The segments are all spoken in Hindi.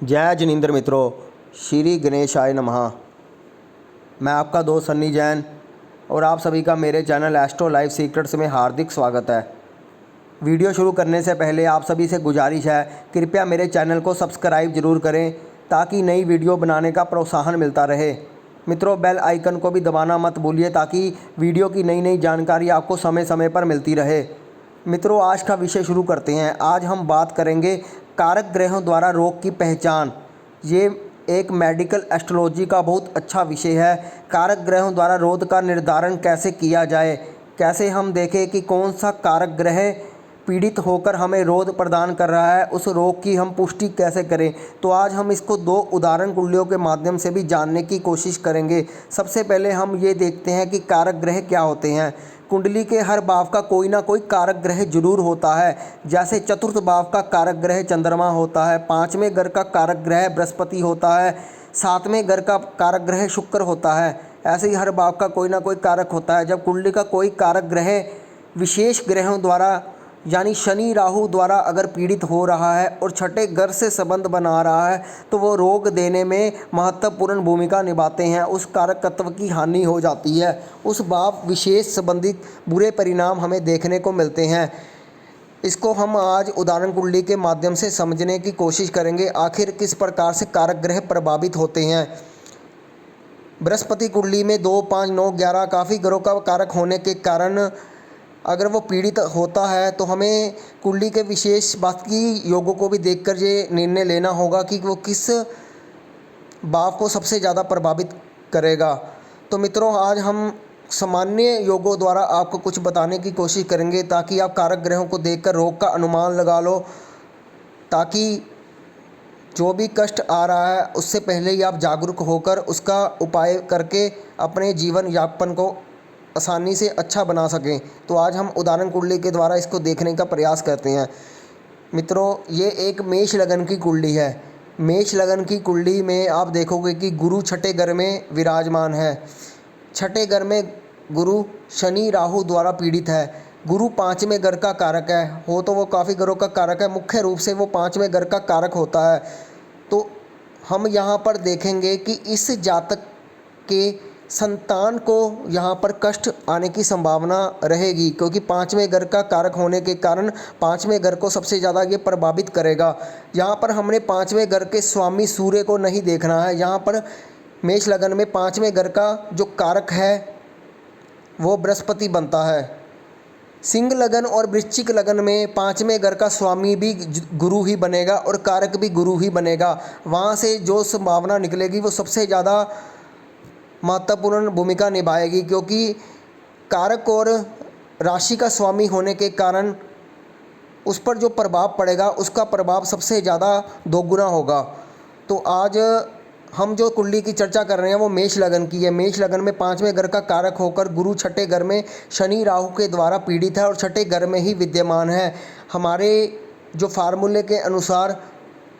जय जिनेंद्र मित्रों, श्री गणेशाय नमः। मैं आपका दोस्त सन्नी जैन और आप सभी का मेरे चैनल एस्ट्रो लाइफ सीक्रेट्स में हार्दिक स्वागत है। वीडियो शुरू करने से पहले आप सभी से गुजारिश है, कृपया मेरे चैनल को सब्सक्राइब ज़रूर करें ताकि नई वीडियो बनाने का प्रोत्साहन मिलता रहे। मित्रों, बेल आइकन को भी दबाना मत भूलिए ताकि वीडियो की नई नई जानकारी आपको समय समय पर मिलती रहे। मित्रों, आज का विषय शुरू करते हैं। आज हम बात करेंगे कारक ग्रहों द्वारा रोग की पहचान। ये एक मेडिकल एस्ट्रोलॉजी का बहुत अच्छा विषय है। कारक ग्रहों द्वारा रोग का निर्धारण कैसे किया जाए, कैसे हम देखें कि कौन सा कारक ग्रह पीड़ित होकर हमें रोग प्रदान कर रहा है, उस रोग की हम पुष्टि कैसे करें। तो आज हम इसको दो उदाहरण कुंडलियों के माध्यम से भी जानने की कोशिश करेंगे। सबसे पहले हम ये देखते हैं कि कारक ग्रह क्या होते हैं। कुंडली के हर भाव का कोई ना कोई कारक ग्रह जरूर होता है। जैसे चतुर्थ भाव का कारक ग्रह चंद्रमा होता है, पाँचवें घर का कारक ग्रह बृहस्पति होता है, सातवें घर का कारक ग्रह शुक्र होता है। ऐसे ही हर भाव का कोई ना कोई कारक होता है। जब कुंडली का कोई कारक ग्रह विशेष ग्रहों द्वारा यानी शनि राहु द्वारा अगर पीड़ित हो रहा है और छठे घर से संबंध बना रहा है तो वो रोग देने में महत्वपूर्ण भूमिका निभाते हैं। उस कारक तत्व की हानि हो जाती है, उस भाव विशेष संबंधित बुरे परिणाम हमें देखने को मिलते हैं। इसको हम आज उदाहरण कुंडली के माध्यम से समझने की कोशिश करेंगे, आखिर किस प्रकार से कारक ग्रह प्रभावित होते हैं। बृहस्पति कुंडली में 2, 5, 9, 11 काफ़ी ग्रहों का कारक होने के कारण अगर वो पीड़ित होता है तो हमें कुंडली के विशेष बाकी योगों को भी देखकर ये निर्णय लेना होगा कि वो किस भाव को सबसे ज़्यादा प्रभावित करेगा। तो मित्रों, आज हम सामान्य योगों द्वारा आपको कुछ बताने की कोशिश करेंगे ताकि आप कारक ग्रहों को देखकर रोग का अनुमान लगा लो, ताकि जो भी कष्ट आ रहा है उससे पहले ही आप जागरूक होकर उसका उपाय करके अपने जीवन यापन को आसानी से अच्छा बना सकें। तो आज हम उदाहरण कुंडली के द्वारा इसको देखने का प्रयास करते हैं। मित्रों, ये एक मेष लगन की कुंडली है। मेष लगन की कुंडली में आप देखोगे कि गुरु छठे घर में विराजमान है। छठे घर में गुरु शनि राहु द्वारा पीड़ित है। गुरु पाँचवें घर का कारक है, हो तो वो काफ़ी घरों का कारक है, मुख्य रूप से वो पाँचवें घर का कारक होता है। तो हम यहाँ पर देखेंगे कि इस जातक के संतान को यहाँ पर कष्ट आने की संभावना रहेगी, क्योंकि पाँचवें घर का कारक होने के कारण पाँचवें घर को सबसे ज़्यादा ये प्रभावित करेगा। यहाँ पर हमने पाँचवें घर के स्वामी सूर्य को नहीं देखना है। यहाँ पर मेष लगन में पाँचवें घर का जो कारक है वो बृहस्पति बनता है। सिंह लगन और वृश्चिक लगन में पाँचवें घर का स्वामी भी गुरु ही बनेगा और कारक भी गुरु ही बनेगा। वहाँ से जो संभावना निकलेगी वो सबसे ज़्यादा महत्वपूर्ण भूमिका निभाएगी, क्योंकि कारक और राशि का स्वामी होने के कारण उस पर जो प्रभाव पड़ेगा उसका प्रभाव सबसे ज़्यादा दोगुना होगा। तो आज हम जो कुंडली की चर्चा कर रहे हैं वो मेष लगन की है। मेष लगन में पाँचवें घर का कारक होकर गुरु छठे घर में शनि राहु के द्वारा पीड़ित है और छठे घर में ही विद्यमान है। हमारे जो फार्मूले के अनुसार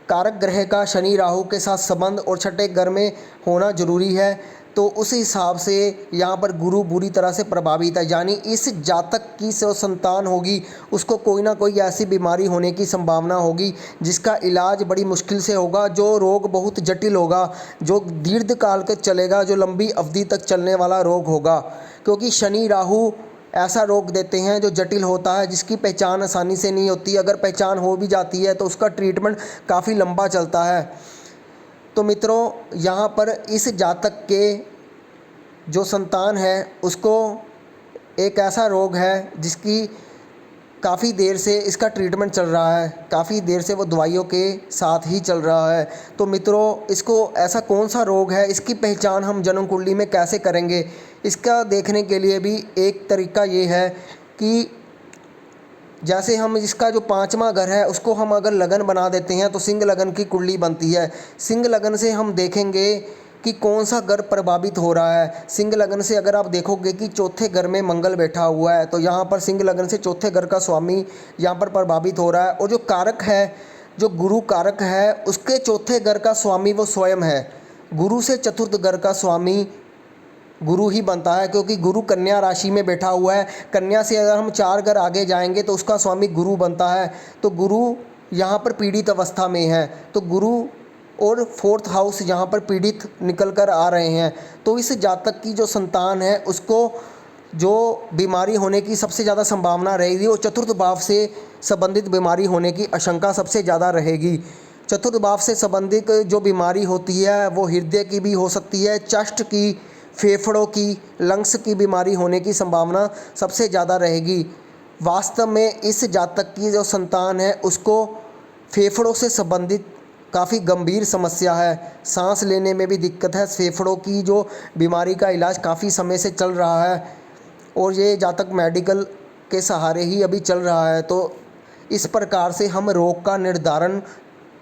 कारक ग्रह का शनि राहु के साथ संबंध और छठे घर में होना जरूरी है। तो उस हिसाब से यहाँ पर गुरु बुरी तरह से प्रभावित है, यानी इस जातक की जो संतान होगी उसको कोई ना कोई ऐसी बीमारी होने की संभावना होगी जिसका इलाज बड़ी मुश्किल से होगा, जो रोग बहुत जटिल होगा, जो दीर्घ काल तक चलेगा, जो लंबी अवधि तक चलने वाला रोग होगा। क्योंकि शनि राहु ऐसा रोग देते हैं जो जटिल होता है, जिसकी पहचान आसानी से नहीं होती। अगर पहचान हो भी जाती है तो उसका ट्रीटमेंट काफ़ी लंबा चलता है। तो मित्रों, यहाँ पर इस जातक के जो संतान है उसको एक ऐसा रोग है जिसकी काफ़ी देर से इसका ट्रीटमेंट चल रहा है, काफ़ी देर से वो दवाइयों के साथ ही चल रहा है। तो मित्रों, इसको ऐसा कौन सा रोग है, इसकी पहचान हम जन्म कुंडली में कैसे करेंगे, इसका देखने के लिए भी एक तरीका ये है कि जैसे हम इसका जो पाँचवा घर है उसको हम अगर लगन बना देते हैं तो सिंह लगन की कुंडली बनती है। सिंह लगन से हम देखेंगे कि कौन सा घर प्रभावित हो रहा है। सिंह लगन से अगर आप देखोगे कि चौथे घर में मंगल बैठा हुआ है तो यहाँ पर सिंह लगन से चौथे घर का स्वामी यहाँ पर प्रभावित हो रहा है। और जो कारक है, जो गुरु कारक है, उसके चौथे घर का स्वामी वो स्वयं है। गुरु से चतुर्थ घर का स्वामी गुरु ही बनता है, क्योंकि गुरु कन्या राशि में बैठा हुआ है। कन्या से अगर हम 4 घर आगे जाएंगे तो उसका स्वामी गुरु बनता है। तो गुरु यहाँ पर पीड़ित अवस्था में है, तो गुरु और फोर्थ हाउस यहाँ पर पीड़ित निकल कर आ रहे हैं। तो इस जातक की जो संतान है उसको जो बीमारी होने की सबसे ज़्यादा संभावना रहेगी और चतुर्थ भाव से संबंधित बीमारी होने की आशंका सबसे ज़्यादा रहेगी। चतुर्थ भाव से संबंधित जो बीमारी होती है वो हृदय की भी हो सकती है, चस्ट की, फेफड़ों की, लंग्स की बीमारी होने की संभावना सबसे ज़्यादा रहेगी। वास्तव में इस जातक की जो संतान है उसको फेफड़ों से संबंधित काफ़ी गंभीर समस्या है, सांस लेने में भी दिक्कत है। फेफड़ों की जो बीमारी का इलाज काफ़ी समय से चल रहा है और ये जातक मेडिकल के सहारे ही अभी चल रहा है। तो इस प्रकार से हम रोग का निर्धारण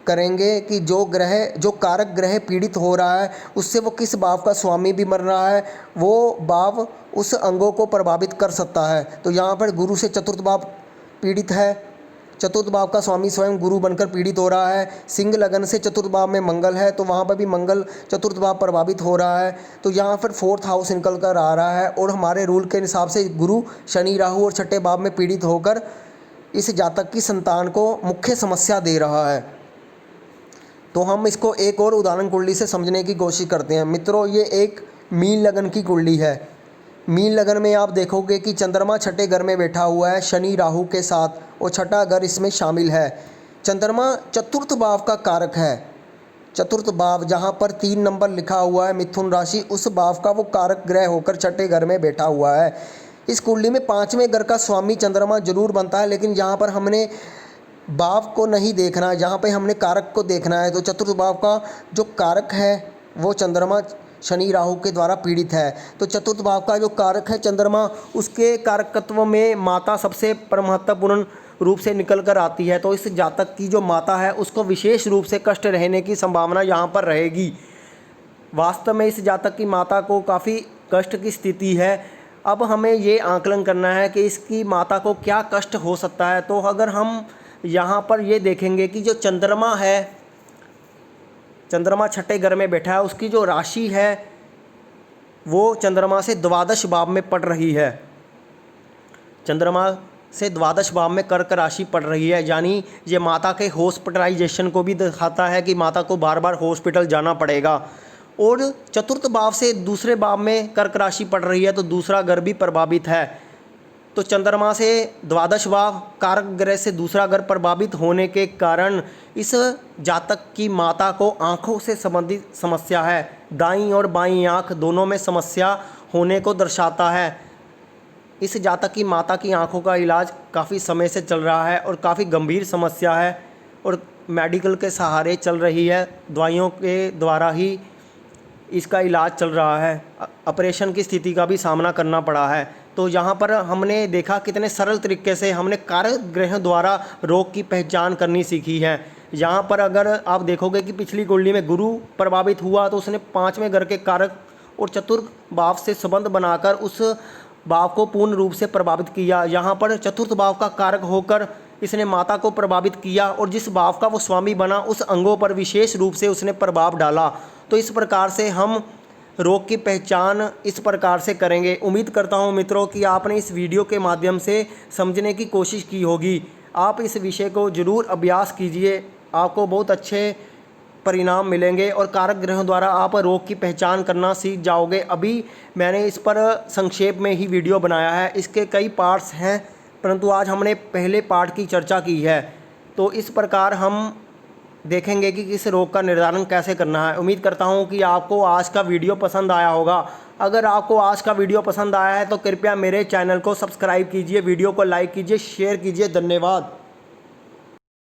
करेंगे कि जो कारक ग्रह पीड़ित हो रहा है उससे वो किस भाव का स्वामी भी बन रहा है, वो भाव उस अंगों को प्रभावित कर सकता है। तो यहाँ पर गुरु से चतुर्थ भाव पीड़ित है, चतुर्थ भाव का स्वामी स्वयं गुरु बनकर पीड़ित हो रहा है। सिंह लगन से चतुर्थ भाव में मंगल है तो वहाँ पर भी मंगल चतुर्थ भाव प्रभावित हो रहा है। तो यहाँ पर फोर्थ हाउस निकल कर आ रहा है और हमारे रूल के हिसाब से गुरु शनि राहु और छठे भाव में पीड़ित होकर इस जातक की संतान को मुख्य समस्या दे रहा है। तो हम इसको एक और उदाहरण कुंडली से समझने की कोशिश करते हैं। मित्रों, ये एक मीन लगन की कुंडली है। मीन लगन में आप देखोगे कि चंद्रमा छठे घर में बैठा हुआ है शनि राहु के साथ और छठा घर इसमें शामिल है। चंद्रमा चतुर्थ भाव का कारक है। चतुर्थ भाव जहाँ पर 3 नंबर लिखा हुआ है मिथुन राशि, उस भाव का वो कारक ग्रह होकर छठे घर में बैठा हुआ है। इस कुंडली में 5वें घर का स्वामी चंद्रमा जरूर बनता है, लेकिन यहाँ पर हमने भाव को नहीं देखना है, यहाँ पे हमने कारक को देखना है। तो चतुर्थ भाव का जो कारक है वो चंद्रमा शनि राहु के द्वारा पीड़ित है। तो चतुर्थ भाव का जो कारक है चंद्रमा, उसके कारकत्व में माता सबसे महत्वपूर्ण रूप से निकल कर आती है। तो इस जातक की जो माता है उसको विशेष रूप से कष्ट रहने की संभावना यहाँ पर रहेगी। वास्तव में इस जातक की माता को काफ़ी कष्ट की स्थिति है। अब हमें ये आकलन करना है कि इसकी माता को क्या कष्ट हो सकता है। तो अगर हम यहाँ पर ये देखेंगे कि जो चंद्रमा है, चंद्रमा छठे घर में बैठा है, उसकी जो राशि है वो चंद्रमा से द्वादश भाव में पड़ रही है। चंद्रमा से द्वादश भाव में कर्क राशि पड़ रही है, यानी ये माता के हॉस्पिटलाइजेशन को भी दिखाता है कि माता को बार बार हॉस्पिटल जाना पड़ेगा। और चतुर्थ भाव से दूसरे भाव में कर्क राशि पड़ रही है तो दूसरा घर भी प्रभावित है। तो चंद्रमा से द्वादश भाव, कारक ग्रह से दूसरा घर प्रभावित होने के कारण इस जातक की माता को आँखों से संबंधित समस्या है। दाईं और बाईं आँख दोनों में समस्या होने को दर्शाता है। इस जातक की माता की आँखों का इलाज काफ़ी समय से चल रहा है और काफ़ी गंभीर समस्या है और मेडिकल के सहारे चल रही है। दवाइयों के द्वारा ही इसका इलाज चल रहा है। ऑपरेशन की स्थिति का भी सामना करना पड़ा है। तो यहाँ पर हमने देखा कितने सरल तरीके से हमने कारक ग्रह द्वारा रोग की पहचान करनी सीखी है। यहाँ पर अगर आप देखोगे कि पिछली कुंडली में गुरु प्रभावित हुआ तो उसने 5वें घर के कारक और चतुर्थ भाव से संबंध बनाकर उस भाव को पूर्ण रूप से प्रभावित किया। यहाँ पर चतुर्थ भाव का कारक होकर इसने माता को प्रभावित किया और जिस भाव का वो स्वामी बना उस अंगों पर विशेष रूप से उसने प्रभाव डाला। तो इस प्रकार से हम रोग की पहचान इस प्रकार से करेंगे। उम्मीद करता हूं मित्रों कि आपने इस वीडियो के माध्यम से समझने की कोशिश की होगी। आप इस विषय को ज़रूर अभ्यास कीजिए, आपको बहुत अच्छे परिणाम मिलेंगे और कारक ग्रहों द्वारा आप रोग की पहचान करना सीख जाओगे। अभी मैंने इस पर संक्षेप में ही वीडियो बनाया है, इसके कई पार्ट्स हैं, परंतु आज हमने पहले पार्ट की चर्चा की है। तो इस प्रकार हम देखेंगे कि किस रोग का निर्धारण कैसे करना है। उम्मीद करता हूं कि आपको आज का वीडियो पसंद आया होगा। अगर आपको आज का वीडियो पसंद आया है तो कृपया मेरे चैनल को सब्सक्राइब कीजिए, वीडियो को लाइक कीजिए, शेयर कीजिए। धन्यवाद।